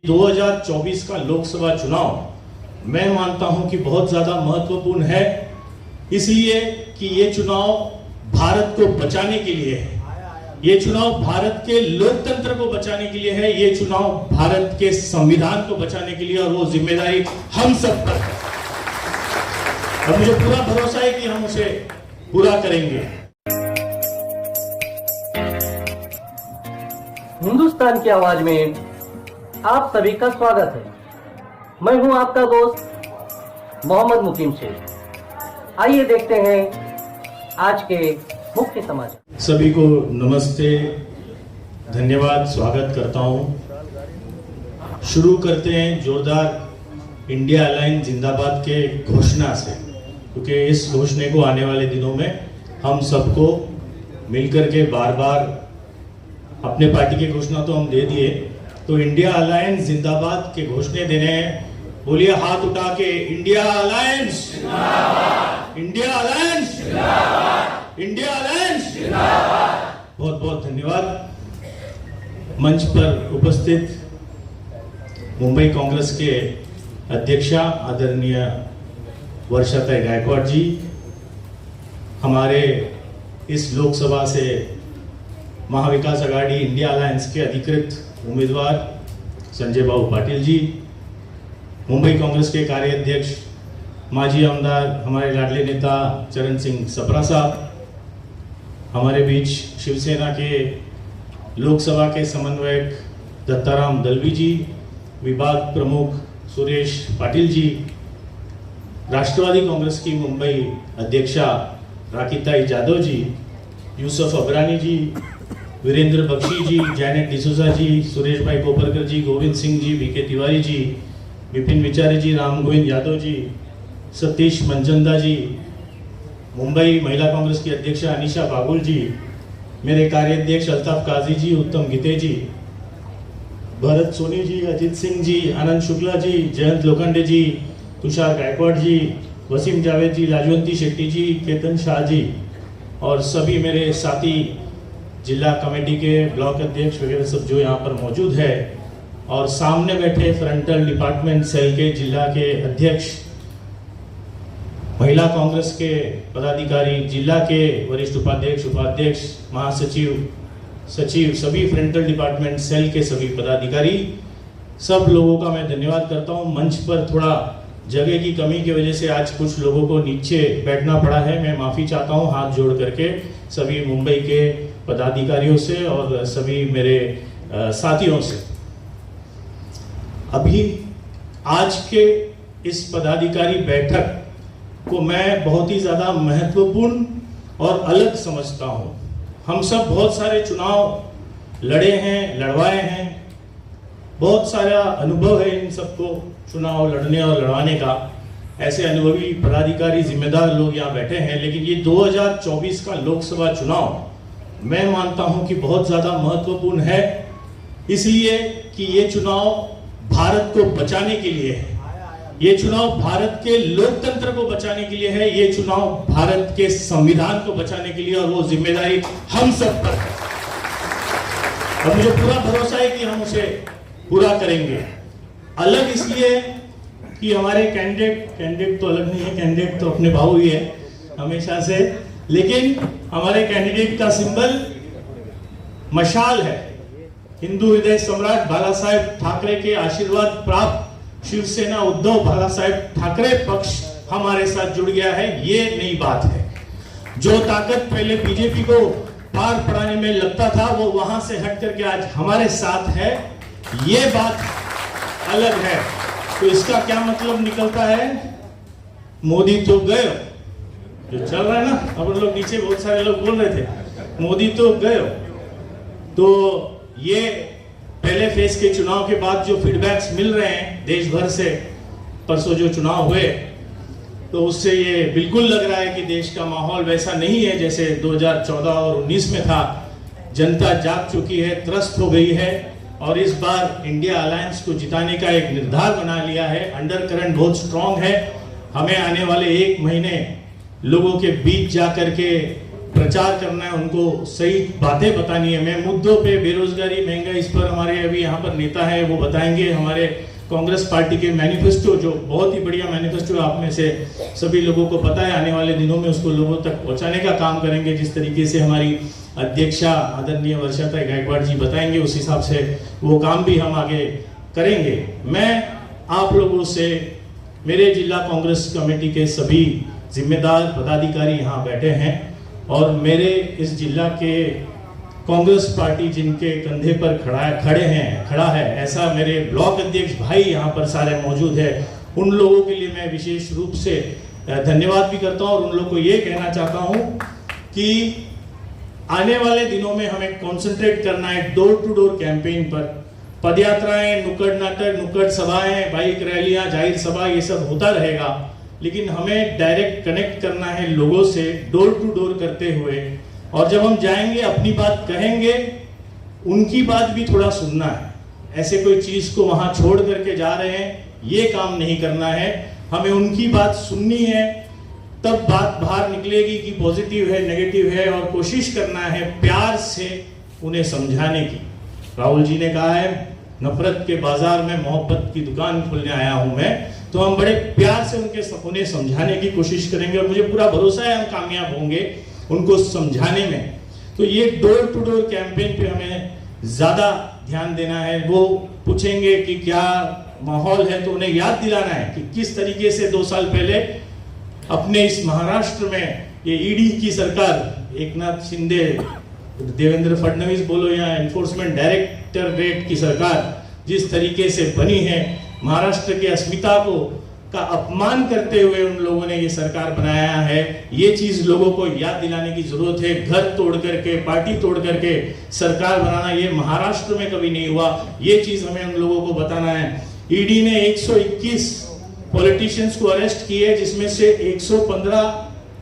2024 का लोकसभा चुनाव मैं मानता हूं कि बहुत ज्यादा महत्वपूर्ण है, इसलिए कि ये चुनाव भारत को बचाने के लिए है। ये चुनाव भारत के लोकतंत्र को बचाने के लिए है। ये चुनाव भारत के संविधान को बचाने के लिए, और वो जिम्मेदारी हम सब पर है और मुझे पूरा भरोसा है कि हम उसे पूरा करेंगे। हिंदुस्तान की आवाज में आप सभी का स्वागत है। मैं हूं आपका दोस्त मोहम्मद मुकीम शेख। आइए देखते हैं आज के मुख्य समाचार। सभी को नमस्ते, धन्यवाद, स्वागत करता हूं। शुरू करते हैं जोरदार इंडिया अलायंस जिंदाबाद के घोषणा से, क्योंकि इस घोषणा को आने वाले दिनों में हम सबको मिलकर के बार बार अपने पार्टी की घोषणा तो हम दे दिए, तो इंडिया अलायंस जिंदाबाद के घोषणा देने हैं। बोलिए हाथ उठा के, इंडिया अलायंस जिंदाबाद, इंडिया अलायंस जिंदाबाद, इंडिया अलायंस जिंदाबाद। बहुत बहुत धन्यवाद। मंच पर उपस्थित मुंबई कांग्रेस के अध्यक्षा आदरणीय वर्षाताई गायकवाड़ जी, हमारे इस लोकसभा से महाविकास आघाड़ी इंडिया अलायंस के अधिकृत उम्मीदवार संजय बाबू पाटिल जी, मुंबई कांग्रेस के कार्याध्यक्ष माजी आमदार हमारे लाडले नेता चरण सिंह सप्रा साहब, हमारे बीच शिवसेना के लोकसभा के समन्वयक दत्ताराम दलवी जी, विभाग प्रमुख सुरेश पाटिल जी, राष्ट्रवादी कांग्रेस की मुंबई अध्यक्षा राकिताई जाधव जी, यूसुफ अबरानी जी, वीरेंद्र बख्शी जी, जैनेट डिसूजा जी, सुरेश भाई कोपरकर जी, गोविंद सिंह जी, बीके तिवारी जी, विपिन विचारे जी, राम गोविंद यादव जी, सतीश मंजंदा जी, मुंबई महिला कांग्रेस की अध्यक्ष अनिशा बागुल जी, मेरे कार्याध्यक्ष अल्ताफ काजी जी, उत्तम गीते जी, भरत सोनी जी, अजीत सिंह जी, आनंद शुक्ला जी, जयंत लोखंडे जी, तुषार गायकवाड़ जी, वसीम जावेद जी, लाजवंती शेट्टी जी, केतन शाह जी, और सभी मेरे साथी जिला कमेटी के ब्लॉक अध्यक्ष वगैरह सब जो यहाँ पर मौजूद है, और सामने बैठे फ्रंटल डिपार्टमेंट सेल के जिला के अध्यक्ष, महिला कांग्रेस के पदाधिकारी, जिला के वरिष्ठ उपाध्यक्ष, उपाध्यक्ष, महासचिव, सचिव, सभी फ्रंटल डिपार्टमेंट सेल के सभी पदाधिकारी, सब लोगों का मैं धन्यवाद करता हूँ। मंच पर थोड़ा जगह की कमी की वजह से आज कुछ लोगों को नीचे बैठना पड़ा है, मैं माफ़ी चाहता हूँ हाथ जोड़ करके सभी मुंबई के पदाधिकारियों से और सभी मेरे साथियों से। अभी आज के इस पदाधिकारी बैठक को मैं बहुत ही ज़्यादा महत्वपूर्ण और अलग समझता हूँ। हम सब बहुत सारे चुनाव लड़े हैं, लड़वाए हैं, बहुत सारा अनुभव है इन सबको चुनाव लड़ने और लड़वाने का। ऐसे अनुभवी पदाधिकारी, जिम्मेदार लोग यहाँ बैठे हैं, लेकिन ये 2024 का लोकसभा चुनाव मैं मानता हूं कि बहुत ज्यादा महत्वपूर्ण है, इसलिए कि ये चुनाव भारत को बचाने के लिए है। ये चुनाव भारत के लोकतंत्र को बचाने के लिए है। ये चुनाव भारत के संविधान को बचाने के लिए, और वो जिम्मेदारी हम सब पर है और मुझे पूरा भरोसा है कि हम उसे पूरा करेंगे। अलग इसलिए कि हमारे कैंडिडेट तो अलग नहीं है, कैंडिडेट तो अपने भाऊ ही है हमेशा से, लेकिन हमारे कैंडिडेट का सिंबल मशाल है। हिंदू हृदय सम्राट बाला साहेब ठाकरे के आशीर्वाद प्राप्त शिवसेना उद्धव बाला साहेब ठाकरे पक्ष हमारे साथ जुड़ गया है। ये नई बात है। जो ताकत पहले बीजेपी को पार पड़ाने में लगता था, वो वहां से हट करके आज हमारे साथ है। ये बात अलग है। तो इसका क्या मतलब निकलता है? मोदी तो गए, जो चल रहा है ना, अब लोग नीचे बहुत सारे लोग बोल रहे थे मोदी तो गए। तो ये पहले फेज के चुनाव के बाद जो फीडबैक्स मिल रहे हैं देश भर से, परसों जो चुनाव हुए, तो उससे ये बिल्कुल लग रहा है कि देश का माहौल वैसा नहीं है जैसे 2014 और 19 में था। जनता जाग चुकी है, त्रस्त हो गई है, और इस बार इंडिया अलायंस को जिताने का एक निर्धार बना लिया है। अंडर करंट बहुत स्ट्रांग है। हमें आने वाले 1 महीने लोगों के बीच जाकर के प्रचार करना है, उनको सही बातें बतानी है। मैं मुद्दों पे, बेरोजगारी, महंगाई, इस पर हमारे अभी यहाँ पर नेता हैं, वो बताएंगे। हमारे कांग्रेस पार्टी के मैनिफेस्टो, जो बहुत ही बढ़िया मैनिफेस्टो, आप में से सभी लोगों को पता है, आने वाले दिनों में उसको लोगों तक पहुंचाने का काम करेंगे। जिस तरीके से हमारी अध्यक्षा आदरणीय वर्षाताई गायकवाड़ जी बताएंगे, उस हिसाब से वो काम भी हम आगे करेंगे। मैं आप लोगों से, मेरे जिला कांग्रेस कमेटी के सभी जिम्मेदार पदाधिकारी यहाँ बैठे हैं और मेरे इस जिला के कांग्रेस पार्टी जिनके कंधे पर खड़ा है ऐसा मेरे ब्लॉक अध्यक्ष भाई यहाँ पर सारे मौजूद है, उन लोगों के लिए मैं विशेष रूप से धन्यवाद भी करता हूँ। और उन लोगों को ये कहना चाहता हूँ कि आने वाले दिनों में हमें कंसंट्रेट करना है डोर टू डोर कैंपेन पर। पदयात्राएं, नुक्कड़ नाटक, नुक्कड़ सभाएं, बाइक रैलियां, जाहिर सभा, ये सब होता रहेगा, लेकिन हमें डायरेक्ट कनेक्ट करना है लोगों से, डोर टू डोर करते हुए। और जब हम जाएंगे, अपनी बात कहेंगे, उनकी बात भी थोड़ा सुनना है। ऐसे कोई चीज को वहां छोड़ करके जा रहे हैं, ये काम नहीं करना है। हमें उनकी बात सुननी है, तब बात बाहर निकलेगी कि पॉजिटिव है, नेगेटिव है, और कोशिश करना है प्यार से उन्हें समझाने की। राहुल जी ने कहा है, नफरत के बाजार में मोहब्बत की दुकान खोलने आया हूं मैं। तो हम बड़े प्यार से उन्हें समझाने की कोशिश करेंगे और मुझे पूरा भरोसा है हम कामयाब होंगे उनको समझाने में। तो ये डोर टू डोर कैंपेन पे हमें ज्यादा ध्यान देना है। वो पूछेंगे कि क्या माहौल है, तो उन्हें याद दिलाना है कि किस तरीके से 2 साल पहले अपने इस महाराष्ट्र में ये ईडी की सरकार, एकनाथ शिंदे, देवेंद्र फडणवीस बोलो या एनफोर्समेंट डायरेक्टरेट की सरकार जिस तरीके से बनी है, महाराष्ट्र की अस्मिता का अपमान करते हुए उन लोगों ने ये सरकार बनाया है। ये चीज लोगों को याद दिलाने की जरूरत है। घर तोड़ करके, पार्टी तोड़ करके सरकार बनाना ये महाराष्ट्र में कभी नहीं हुआ, ये चीज हमें उन लोगों को बताना है। ईडी ने 121 पॉलिटिशियंस को अरेस्ट किए, जिसमें से 115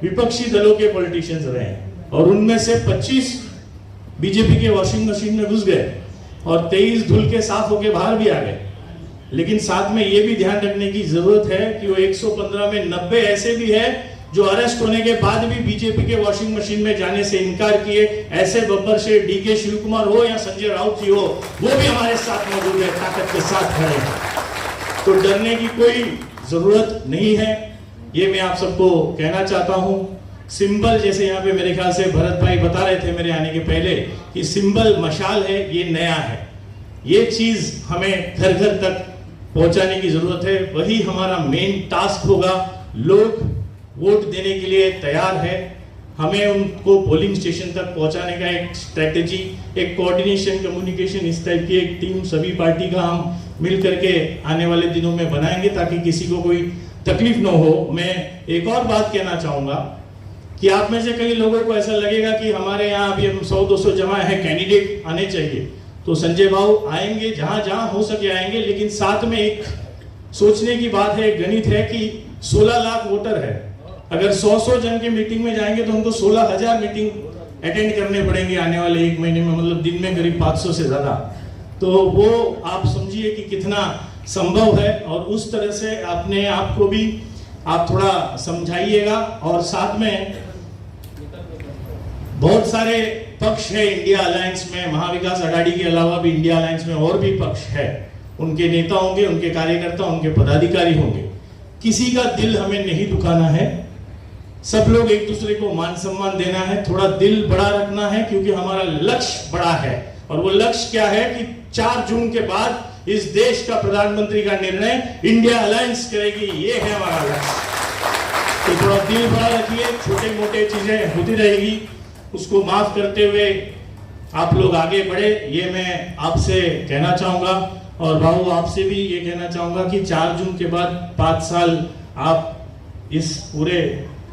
विपक्षी दलों के पॉलिटिशियंस रहे और उनमें से 25 बीजेपी के वॉशिंग मशीन में घुस गए और 23 धुल के साफ होके बाहर भी आ गए। लेकिन साथ में ये भी ध्यान रखने की जरूरत है कि वो 115 में 90 ऐसे भी है जो अरेस्ट होने के बाद भी बीजेपी के वॉशिंग मशीन में जाने से इनकार किए। ऐसे बब्बर शेख, डीके शिव कुमार हो या संजय राउत जी हो, वो भी हमारे साथ मौजूद है, ताकत के साथ खड़े हैं। तो डरने की कोई जरूरत नहीं है, ये मैं आप सबको कहना चाहता हूँ। सिंबल, जैसे यहाँ पे मेरे ख्याल से भरत भाई बता रहे थे मेरे आने के पहले, कि सिंबल मशाल है, ये नया है। ये चीज हमें घर घर तक पहुंचाने की जरूरत है, वही हमारा मेन टास्क होगा। लोग वोट देने के लिए तैयार है, हमें उनको पोलिंग स्टेशन तक पहुंचाने का एक स्ट्रेटेजी, एक कोऑर्डिनेशन, कम्युनिकेशन, इस टाइप की एक टीम सभी पार्टी का हम मिल करके आने वाले दिनों में बनाएंगे ताकि किसी को कोई तकलीफ न हो। मैं एक और बात कहना चाहूंगा कि आप में से कई लोगों को ऐसा लगेगा कि हमारे यहाँ अभी हम 100-200 जमा है, कैंडिडेट आने चाहिए। तो संजय बाबू आएंगे, जहां जहां हो सके आएंगे, लेकिन साथ में एक सोचने की बात है, गणित है कि 16 लाख वोटर है। अगर 100 जन के मीटिंग में जाएंगे तो हमको 16,000 मीटिंग अटेंड करने पड़ेंगे आने वाले 1 महीने में, मतलब दिन में करीब 500 से ज्यादा। तो वो आप समझिए कि कितना संभव है, और उस तरह से अपने आप को भी आप थोड़ा समझाइएगा। और साथ में बहुत सारे पक्ष है इंडिया अलायंस में, महाविकास आघाड़ी के अलावा भी इंडिया अलायंस में और भी पक्ष है, उनके नेता होंगे, उनके कार्यकर्ता, उनके पदाधिकारी होंगे। किसी का दिल हमें नहीं दुखाना है, सब लोग एक दूसरे को मान सम्मान देना है, थोड़ा दिल बड़ा रखना है, क्योंकि हमारा लक्ष्य बड़ा है। और वो लक्ष्य क्या है कि 4 जून के बाद इस देश का प्रधानमंत्री का निर्णय इंडिया अलायंस करेगी, ये है हमारा लक्ष्य। तो थोड़ा दिल बड़ा रखिए, छोटे मोटे चीजें होती रहेगी, उसको माफ करते हुए आप लोग आगे बढ़े, ये मैं आपसे कहना चाहूंगा। और बाबू आपसे भी ये कहना चाहूंगा कि 4 जून के बाद 5 साल आप इस पूरे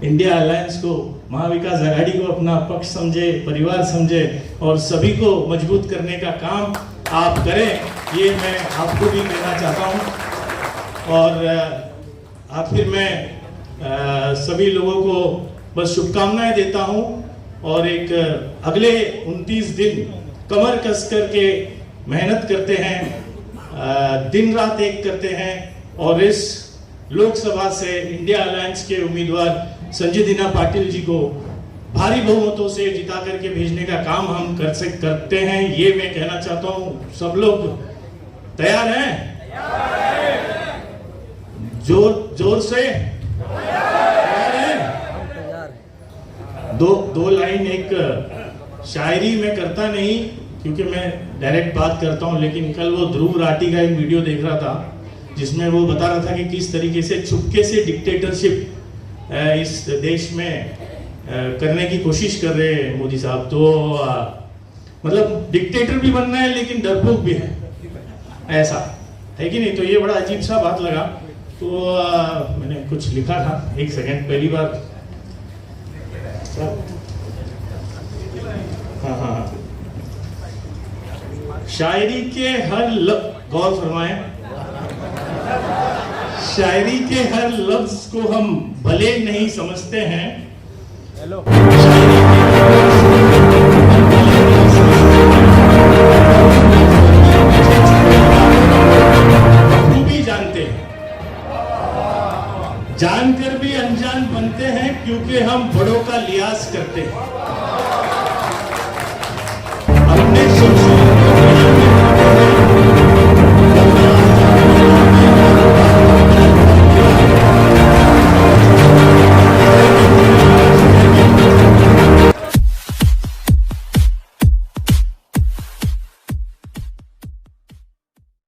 इंडिया अलायंस को, महाविकास आघाड़ी को अपना पक्ष समझे, परिवार समझे और सभी को मजबूत करने का काम आप करें, ये मैं आपको भी कहना चाहता हूं। और आखिर में सभी लोगों को बस शुभकामनाएं देता हूं और एक अगले 29 दिन कमर कस करके मेहनत करते हैं, दिन रात एक करते हैं और इस लोकसभा से इंडिया अलायंस के उम्मीदवार संजय दीना पाटिल जी को भारी बहुमतों से जिता करके भेजने का काम हम करते हैं, ये मैं कहना चाहता हूं। सब लोग तैयार हैं? जोर से तैयार हैं? दो लाइन एक शायरी में करता नहीं, क्योंकि मैं डायरेक्ट बात करता हूं, लेकिन कल वो ध्रुव राठी का एक वीडियो देख रहा था जिसमें वो बता रहा था कि किस तरीके से चुपके से डिक्टेटरशिप इस देश में करने की कोशिश कर रहे हैं मोदी साहब। तो मतलब डिक्टेटर भी बनना है लेकिन डरपोक भी है, ऐसा है कि नहीं? तो ये बड़ा अजीब सा बात लगा, तो मैंने कुछ लिखा था। एक सेकंड, पहली बार। हाँ, शायरी के हर गौर फरमाएं, शायरी के हर लफ्ज को हम भले नहीं समझते हैं, खूबी जानते हैं, जानकर भी अनजान बनते हैं, क्योंकि हम बड़ों का लिहाज करते हैं।